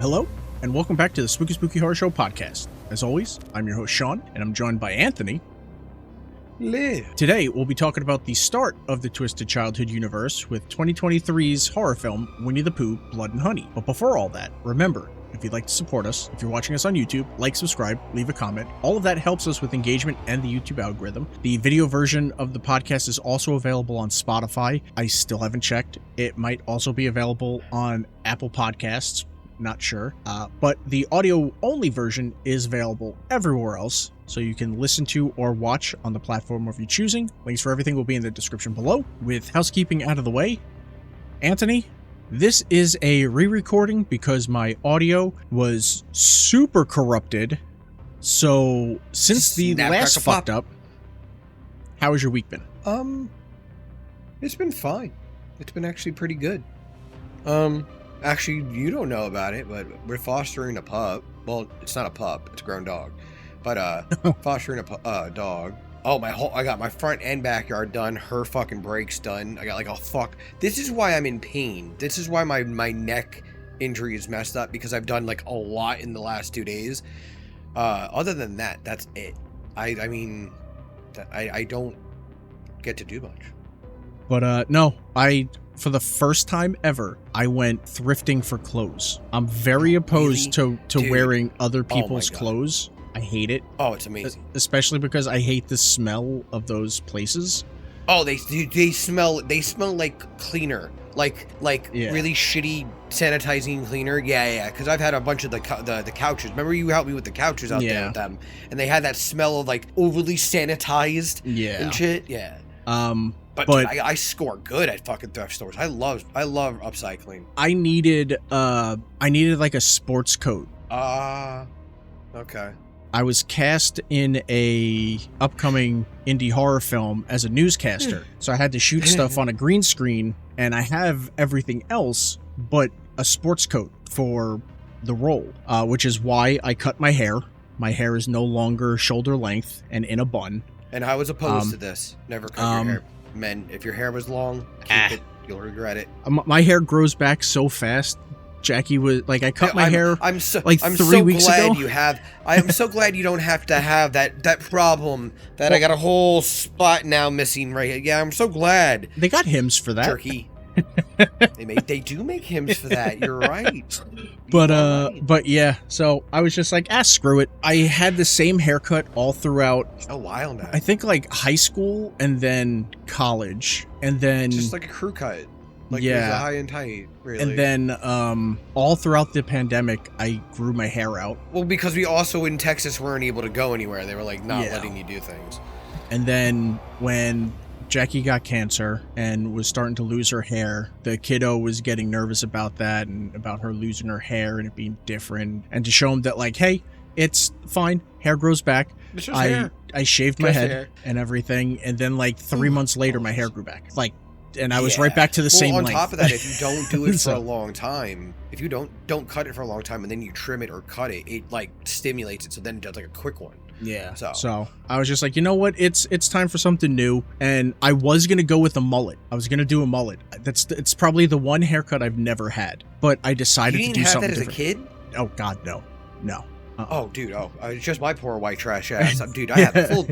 Hello, and welcome back to the Spooky Horror Show podcast. As always, I'm your host Sean, and I'm joined by Anthony. Live. Today, we'll be talking about the start of the Twisted Childhood universe with 2023's horror film, Winnie-the-Pooh, Blood and Honey. But before all that, remember, if you'd like to support us, if you're watching us on YouTube, like, subscribe, leave a comment. All of that helps us with engagement and the YouTube algorithm. The video version of the podcast is also available on Spotify. I still haven't checked. It might also be available on Apple Podcasts. Not sure. But the audio-only version is available everywhere else, so you can listen to or watch on the platform of your choosing. Links for everything will be in the description below. With housekeeping out of the way, Anthony, this is a re-recording because my audio was super corrupted. So, since the last fucked up, how has your week been? It's been fine. It's been actually pretty good. Actually, you don't know about it, but we're fostering a pup. Well, it's not a pup, it's a grown dog. But, fostering a dog. Oh, I got my front and backyard done. Her fucking brakes done. I got like This is why I'm in pain. This is why my neck injury is messed up, because I've done like a lot in the last 2 days. Other than that, that's it. I mean, I don't get to do much. But, no, for the first time ever, I went thrifting for clothes. I'm very opposed really? to wearing other people's clothes. I hate it. Oh, it's amazing. Especially because I hate the smell of those places. Oh, they smell like cleaner. Like really shitty sanitizing cleaner. Yeah. Because I've had a bunch of the couches. Remember you helped me with the couches out there with them, and they had that smell of like overly sanitized and shit. Yeah. But dude, I score good at fucking thrift stores. I love upcycling. I needed like a sports coat. Okay. I was cast in a upcoming indie horror film as a newscaster, so I had to shoot stuff on a green screen, and I have everything else but a sports coat for the role, which is why I cut my hair. My hair is no longer shoulder length and in a bun. And I was opposed to this. Never cut your hair. Men, if your hair was long, keep it. You'll regret it. My hair grows back so fast. Jackie was like, I cut my hair I'm so 3 weeks glad ago. I'm so glad you don't have to have that problem that I got a whole spot now missing right here. Yeah, I'm so glad. They got hymns for that. Turkey. They do make hymns for that. You're right. But yeah, so I was just like, screw it. I had the same haircut all throughout a while now. I think like high school and then college, and then just like a crew cut. Like it was a high and tight, really. And then all throughout the pandemic, I grew my hair out. Well, because we also in Texas weren't able to go anywhere. They were like not letting you do things. And then when Jackie got cancer and was starting to lose her hair, the kiddo was getting nervous about that and about her losing her hair and it being different. And to show him that like, hey, it's fine. Hair grows back. It's just hair. I shaved my head and everything. And then like 3 months later, my hair grew back. And I was right back to the same length. On top of that, if you don't do it for a long time, if you don't cut it for a long time and then you trim it or cut it, it like stimulates it, so then it does like a quick one. Yeah. So I was just like, you know what? It's time for something new. And I was gonna go with a mullet. I was gonna do a mullet. It's probably the one haircut I've never had. But I decided to do something different. You didn't have that as a kid? Oh God, no. Oh, dude. It's just my poor white trash ass. Dude, I had the full.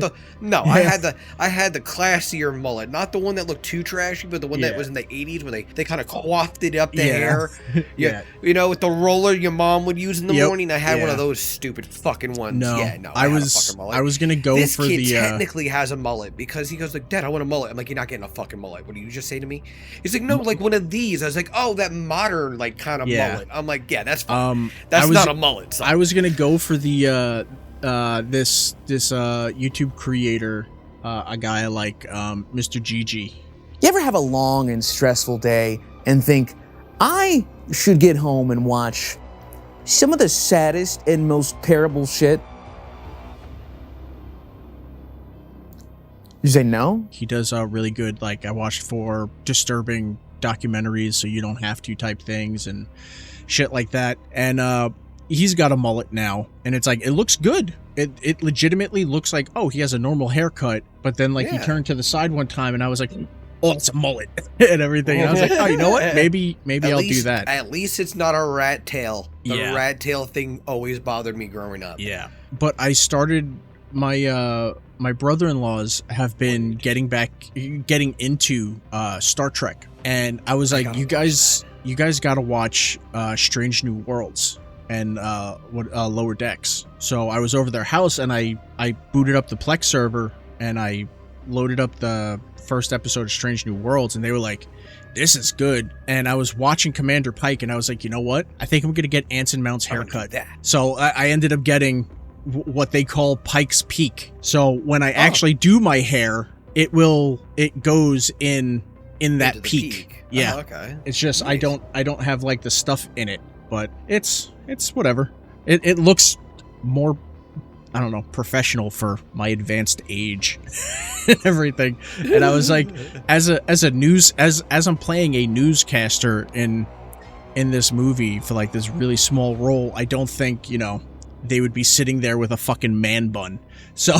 I had the classier mullet, not the one that looked too trashy, but the one that was in the '80s where they kind of coiffed up the hair. You know, with the roller your mom would use in the morning. I had one of those stupid fucking ones. No, I had a fucking mullet. I was gonna go this for kid the. Technically has a mullet because he goes like, Dad, I want a mullet. I'm like, you're not getting a fucking mullet. What did you just say to me? He's like, no, like one of these. I was like, oh, that modern like kind of mullet. I'm like, yeah, that's fine. That's not a mullet. Son. I was gonna go for the. This YouTube creator, a guy like Mr. Gigi. You ever have a long and stressful day and think, I should get home and watch some of the saddest and most terrible shit? You say no? He does really good, like I watched 4 disturbing documentaries so you don't have to type things and shit like that. And he's got a mullet now, and it's like, it looks good. It legitimately looks like, oh, he has a normal haircut, but then like he turned to the side one time and I was like, oh, it's a mullet and everything. And I was like, oh, you know what? Maybe I'll do that. At least it's not a rat tail. The Yeah. rat tail thing always bothered me growing up. Yeah. But I started my brother-in-laws have been getting into Star Trek, and I was like, you guys got to watch Strange New Worlds and Lower Decks. So I was over their house and I booted up the Plex server and I loaded up the first episode of Strange New Worlds, and they were like, this is good. And I was watching Commander Pike and I was like, you know what? I think I'm gonna get Anson Mount's haircut. So I ended up getting what they call Pike's Peak. So when I actually do my hair, it goes in that peak. Yeah. Okay. It's just Nice. I don't have like the stuff in it, but it's whatever. It looks more, I don't know, professional for my advanced age and everything. And I was like, as I'm playing a newscaster in this movie for like this really small role, I don't think, they would be sitting there with a fucking man bun. So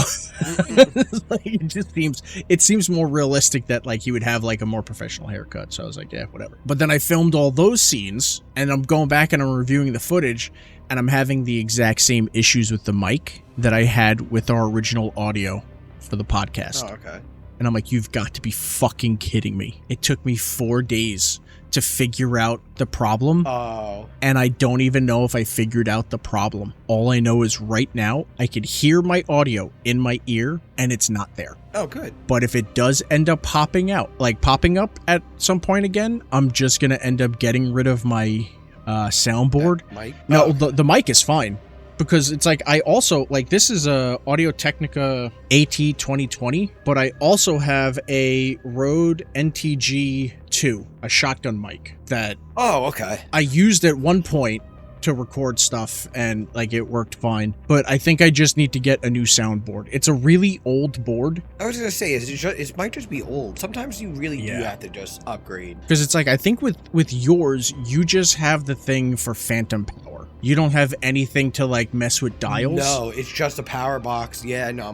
like, it seems more realistic that like he would have like a more professional haircut. So I was like, yeah, whatever. But then I filmed all those scenes and I'm going back and I'm reviewing the footage and I'm having the exact same issues with the mic that I had with our original audio for the podcast. Oh, okay. And I'm like, you've got to be fucking kidding me. It took me 4 days to figure out the problem. Oh. And I don't even know if I figured out the problem. All I know is right now, I could hear my audio in my ear and it's not there. Oh, good. But if it does end up popping up at some point again, I'm just going to end up getting rid of my soundboard. Mic? No, Oh. the mic is fine. Because it's like, I also, like, this is a Audio-Technica AT 2020, but I also have a Rode NTG2, a shotgun mic that Oh, okay. I used at one point to record stuff and like it worked fine, but I think I just need to get a new soundboard. It's a really old board. I was gonna say, it might just be old. Sometimes you really do Yeah. have to just upgrade. Because it's like, I think with yours, you just have the thing for phantom power. You don't have anything to like mess with dials. No, it's just a power box. Yeah, no,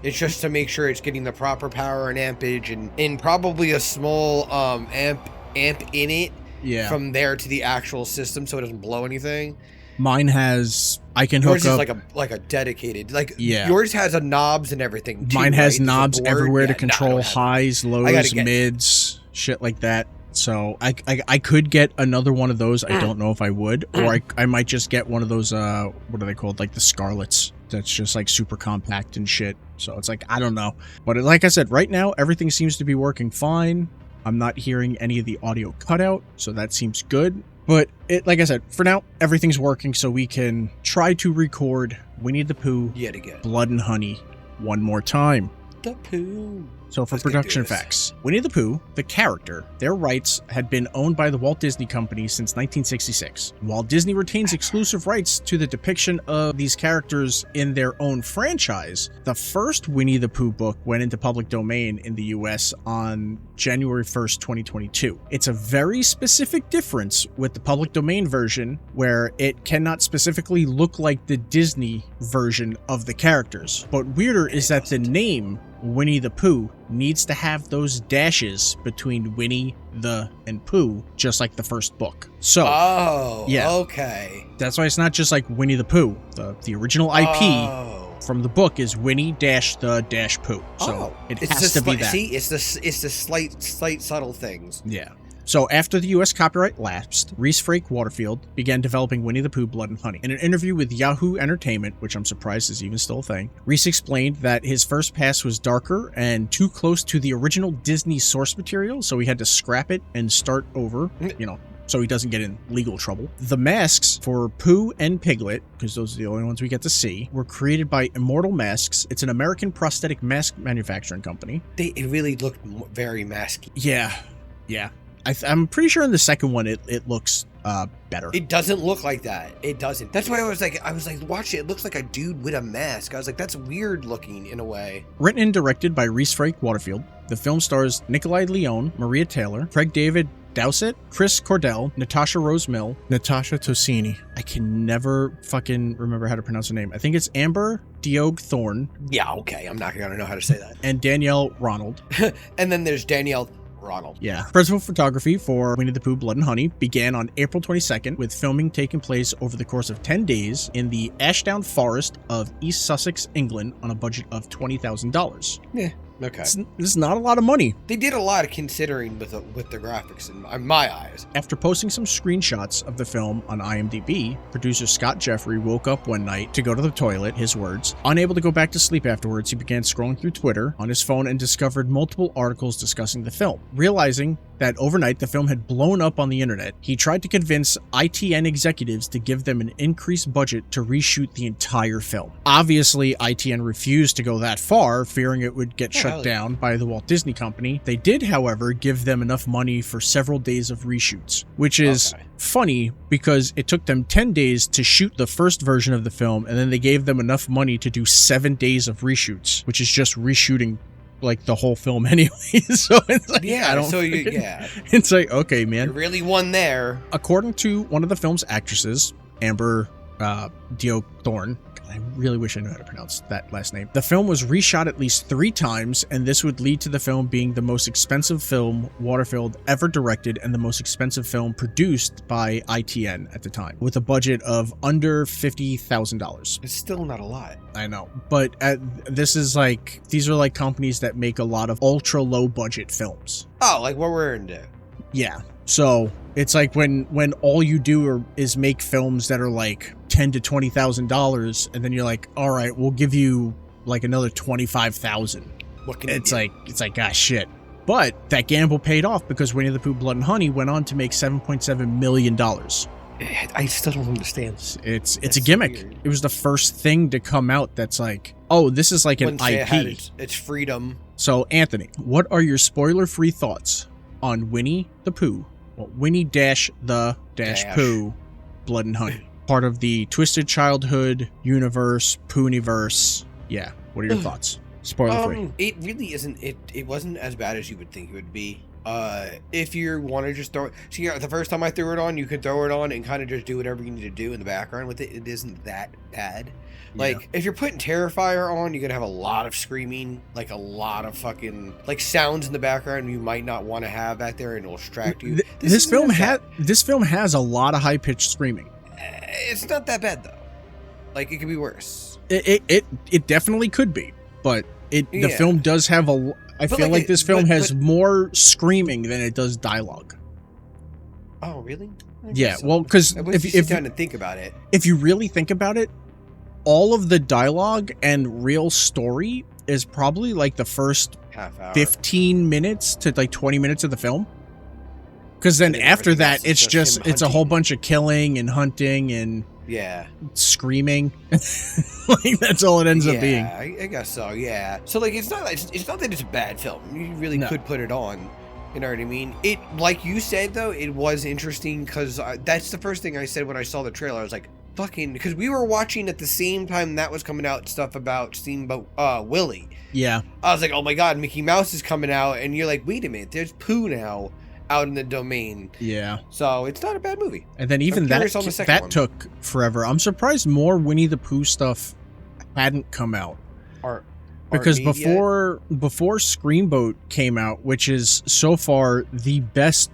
it's just to make sure it's getting the proper power and ampage and probably a small amp in it. Yeah. From there to the actual system, so it doesn't blow anything. Mine has, I can Yours hook is up. like a dedicated, like Yeah. yours has a knobs and everything. Too, Mine has right? There's a knobs board. everywhere to Yeah, no, I control don't have it. highs, I lows, gotta get- mids, shit like that. So I could get another one of those. I don't know if I would, or I might just get one of those. What are they called? Like the Scarlets. That's just like super compact and shit. So it's like, I don't know. But like I said, right now everything seems to be working fine. I'm not hearing any of the audio cutout, so that seems good. But like I said, for now, everything's working, so we can try to record Winnie-the-Pooh, Yet again. Blood and Honey one more time. The Pooh. So for Let's get production through this. facts, Winnie-the-Pooh, the character, their rights had been owned by the Walt Disney Company since 1966. While Disney retains exclusive rights to the depiction of these characters in their own franchise, the first Winnie-the-Pooh book went into public domain in the US on January 1st, 2022. It's a very specific difference with the public domain version where it cannot specifically look like the Disney version of the characters. But weirder is that the name Winnie-the-Pooh needs to have those dashes between Winnie, the, and Pooh, just like the first book. So, Oh, Yeah. okay. that's why it's not just like Winnie-the-Pooh. The original IP Oh. from the book is Winnie-the-Pooh. So, it It's has the to be slight- that. See, it's the slight subtle things. Yeah. So after the US copyright lapsed, Reese Frake Waterfield began developing Winnie-the-Pooh Blood and Honey. In an interview with Yahoo Entertainment, which I'm surprised is even still a thing, Reese explained that his first pass was darker and too close to the original Disney source material, so he had to scrap it and start over, so he doesn't get in legal trouble. The masks for Pooh and Piglet, because those are the only ones we get to see, were created by Immortal Masks. It's an American prosthetic mask manufacturing company. It really looked very masky. Yeah. I'm pretty sure in the second one it looks better. It doesn't look like that. It doesn't. That's why I was like, watch it. It looks like a dude with a mask. I was like, that's weird looking in a way. Written and directed by Reese Frake Waterfield, the film stars Nikolai Leone, Maria Taylor, Craig David Dowsett, Chris Cordell, Natasha Rose Mill, Natasha Tosini. I can never fucking remember how to pronounce her name. I think it's Amber Diogue Thorne Yeah, okay. I'm not gonna know how to say that. and Danielle Ronald. And then there's Danielle Ronald. Yeah. Principal photography for Winnie-the-Pooh Blood and Honey began on April 22nd, with filming taking place over the course of 10 days in the Ashdown Forest of East Sussex, England, on a budget of $20,000. Yeah. Okay. This is not a lot of money. They did a lot of considering with the graphics in my eyes. After posting some screenshots of the film on IMDb, producer Scott Jeffrey woke up one night to go to the toilet, his words. Unable to go back to sleep afterwards, he began scrolling through Twitter on his phone and discovered multiple articles discussing the film. Realizing that overnight the film had blown up on the internet, he tried to convince ITN executives to give them an increased budget to reshoot the entire film. Obviously, ITN refused to go that far, fearing it would get shut down by the Walt Disney Company. They did, however, give them enough money for several days of reshoots, which is funny because it took them 10 days to shoot the first version of the film, and then they gave them enough money to do 7 days of reshoots, which is just reshooting like the whole film anyway. So it's like, it's like, okay, man, you really won there. According to one of the film's actresses, Amber Thorne, I really wish I knew how to pronounce that last name. The film was reshot at least 3 times, and this would lead to the film being the most expensive film Waterfield ever directed and the most expensive film produced by ITN at the time, with a budget of under $50,000. It's still not a lot. I know, but these are like companies that make a lot of ultra low budget films. Oh, like what we're into. Yeah. So it's like when all you do is make films that are like $10,000 to $20,000, and then you're like, all right, we'll give you like another $25,000. What can you do? It's like, gosh, shit. But that gamble paid off because Winnie-the-Pooh Blood and Honey went on to make $7.7 million. I still don't understand. It's a gimmick. Weird. It was the first thing to come out that's like, oh, this is like an IP. It's freedom. So, Anthony, what are your spoiler-free thoughts on Winnie-the-Pooh? Well, Winnie-the-Pooh Blood and Honey. Part of the Twisted Childhood universe, Poohniverse. Yeah, what are your thoughts? Spoiler-free. It really isn't. It wasn't as bad as you would think it would be. If you want to just throw it, see, the first time I threw it on, you could throw it on and kind of just do whatever you need to do in the background with it. It isn't that bad. Like, if you're putting Terrifier on, you're gonna have a lot of screaming, like a lot of fucking like sounds in the background you might not want to have back there, and it'll distract you. This film has a lot of high-pitched screaming. It's not that bad though. Like, it could be worse. It definitely could be, but the film does have a. I feel like this film has more screaming than it does dialogue. Oh, really? Yeah, well, because if you sit down and think about it, if you really think about it, all of the dialogue and real story is probably like the first half hour, 15 minutes to like 20 minutes of the film. Because then after that, it's a whole bunch of killing and hunting and screaming. Like, that's all it ends up being. I guess so. Yeah. So like, it's not that it's a bad film. You really could put it on. You know what I mean? It, like you said though, it was interesting because that's the first thing I said when I saw the trailer. I was like, fucking, because we were watching at the same time that was coming out stuff about Steamboat Willie. Yeah. I was like, oh my god, Mickey Mouse is coming out, and you're like, wait a minute, there's Pooh now out in the domain. Yeah. So it's not a bad movie. And then even that took forever. I'm surprised more Winnie-the-Pooh stuff hadn't come out. Because before Screamboat came out, which is so far the best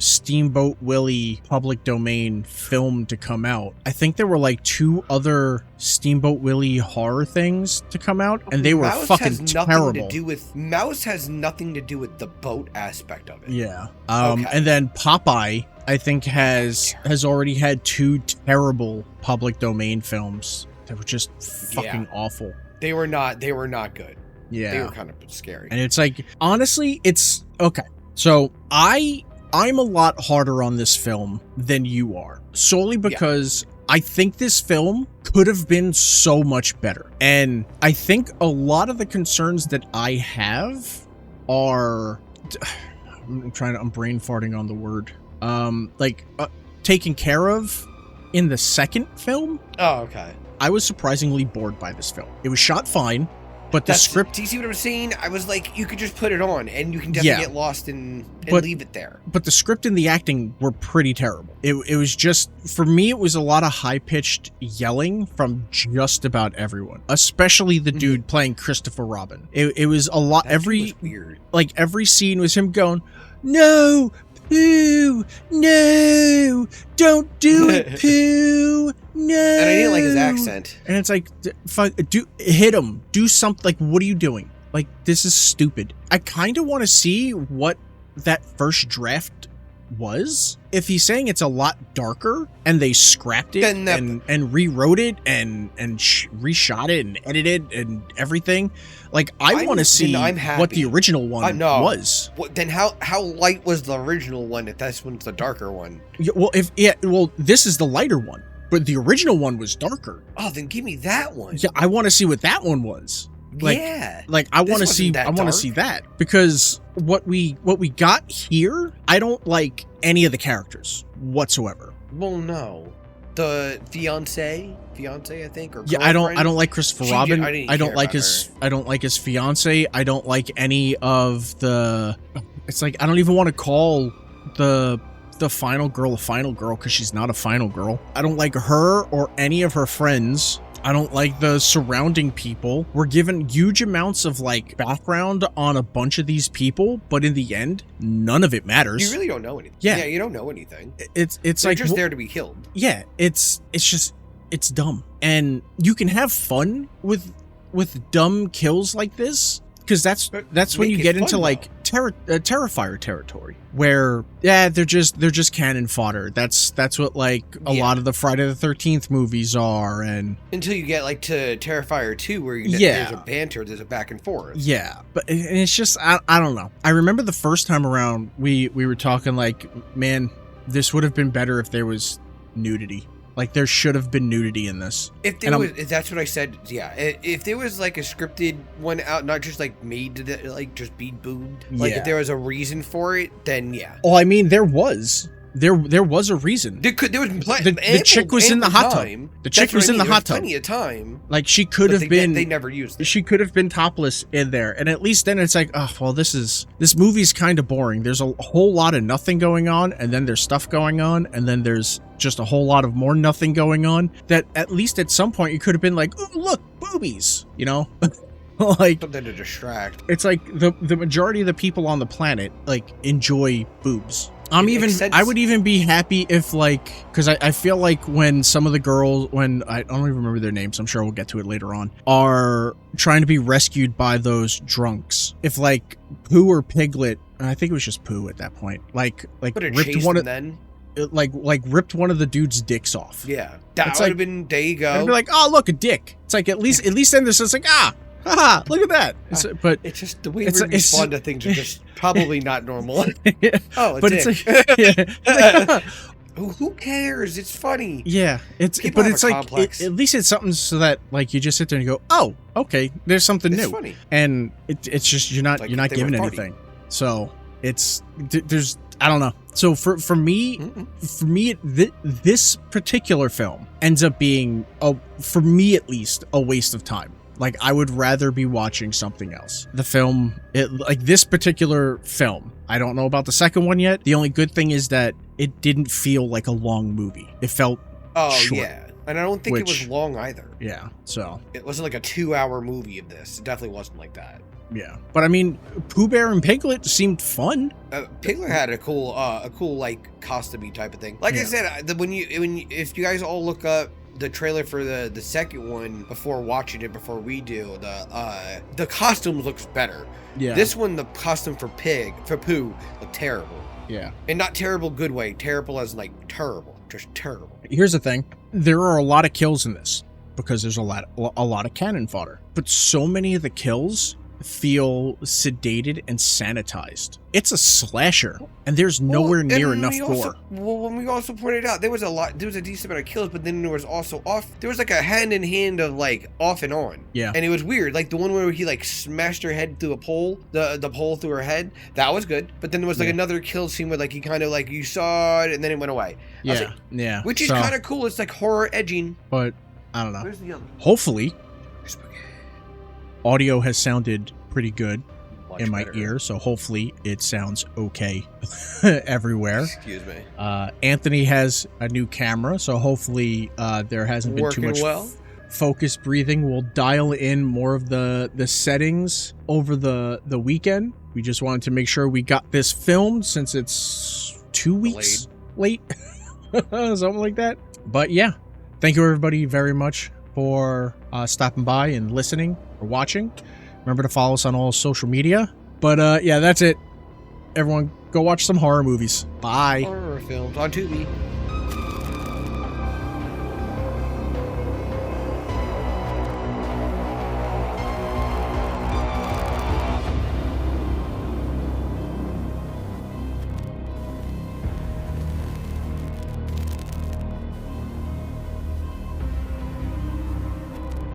Steamboat Willie public domain film to come out, I think there were like 2 other Steamboat Willie horror things to come out, and they were fucking terrible. Mouse has nothing to do with the boat aspect of it. Yeah. And then Popeye, I think, has already had 2 terrible public domain films that were just fucking awful. They were not good. Yeah. They were kind of scary. And it's like, honestly, it's okay. So I'm a lot harder on this film than you are, solely because I think this film could have been so much better. And I think a lot of the concerns that I have are, I'm brain farting on the word, taken care of in the second film. Oh, okay. I was surprisingly bored by this film. It was shot fine, but the script... Do you see what I'm saying? I was like, you could just put it on, and you can definitely get lost and leave it there. But the script and the acting were pretty terrible. It was just... For me, it was a lot of high-pitched yelling from just about everyone. Especially the dude playing Christopher Robin. It was a lot... That was weird. Like, every scene was him going, no, Pooh, no, don't do it, Pooh, no. And I didn't like his accent. And it's like, hit him, do something. Like, what are you doing? Like, this is stupid. I kind of want to see what that first draft was. If he's saying it's a lot darker and they scrapped it and rewrote it and reshot it and edited and everything, like, I want to see what the original one was. Then how light was the original one if this one's the darker one? Well, this is the lighter one, but the original one was darker. Oh, then give me that one. Yeah, I want to see what that one was. Like, yeah, like I want to see that, because what we got here, I don't like any of the characters whatsoever. Well, no, the fiance, I think, or yeah, I don't like Christopher Robin. I don't like his fiance. I don't like any of the. It's like I don't even want to call the final girl a final girl because she's not a final girl. I don't like her or any of her friends. I don't like the surrounding people. We're given huge amounts of like background on a bunch of these people, but in the end, none of it matters. You really don't know anything. Yeah, you don't know anything. It's They're like just there to be killed. Yeah, it's dumb, and you can have fun with dumb kills like this. Because that's when you get into like Terrifier territory, where they're just cannon fodder. That's what like a lot of the Friday the 13th movies are, and until you get like to Terrifier 2, where there's a banter, there's a back and forth. Yeah, but it's just I don't know. I remember the first time around we were talking like, man, this would have been better if there was nudity. Like, there should have been nudity in this. If there was, that's what I said. Yeah, if there was like a scripted one out, not just like made to like just be boobed. Like if there was a reason for it, then yeah. Oh, I mean, there was a reason. There was the chick was in the hot tub. The chick was in the hot tub. Plenty of time. Like, she could have been. They never used it. She could have been topless in there, and at least then it's like, oh well, this movie's kind of boring. There's a whole lot of nothing going on, and then there's stuff going on, and then there's just a whole lot of more nothing going on. That at least at some point you could have been like, oh look, boobies, you know. Like, something to distract. It's like the majority of the people on the planet like enjoy boobs. I would even be happy if like, because I feel like when some of the girls, when I don't even remember their names, I'm sure we'll get to it later on, are trying to be rescued by those drunks. If like Pooh or Piglet, I think it was just Pooh at that point, like ripped one of them. Like ripped one of the dude's dicks off. Yeah, that would have been. There you go. I'd be like, oh look, a dick. It's like at least then there's just like haha, look at that. But it's just the way we respond to things are just probably not normal. Oh, a but dick. It's like, who cares? It's funny. Yeah, it's like at least it's something so that like you just sit there and you go, oh, okay, there's something new. Funny. And it's just you're not giving anything. So there's I don't know. So for me, this particular film ends up being for me at least a waste of time. Like, I would rather be watching something else. The film, like this particular film, I don't know about the second one yet. The only good thing is that it didn't feel like a long movie. It felt short. Yeah. And I don't think it was long either. Yeah, so. It wasn't like a 2-hour movie of this. It definitely wasn't like that. Yeah. But I mean, Pooh Bear and Piglet seemed fun. Piglet had a cool like costume-y type of thing. Like I said, if you guys all look up the trailer for the second one before watching it, before we do, the costume looks better. Yeah. This one, the costume for Pooh looked terrible. Yeah. And not terrible good way. Terrible as like terrible. Just terrible. Here's the thing. There are a lot of kills in this because there's a lot of cannon fodder. But so many of the kills feel sedated and sanitized. It's a slasher, and there's nowhere near enough gore. Well, when we also pointed out, there was a decent amount of kills, but then there was also there was like a hand in hand of like off and on. Yeah. And it was weird. Like the one where he like smashed her head through a pole, the pole through her head. That was good. But then there was like another kill scene where like he kind of like, you saw it and then it went away. Yeah. Like, which is kind of cool. It's like horror edging. But I don't know. Where's the other? Hopefully, audio has sounded pretty good in my ear, so hopefully it sounds okay everywhere. Excuse me. Anthony has a new camera, so hopefully there hasn't been too much focused breathing. We'll dial in more of the settings over the weekend. We just wanted to make sure we got this filmed since it's 2 weeks late. Something like that. But yeah, thank you everybody very much for stopping by and listening or watching. Remember to follow us on all social media. But yeah, that's it. Everyone, go watch some horror movies. Bye. Horror films on Tubi.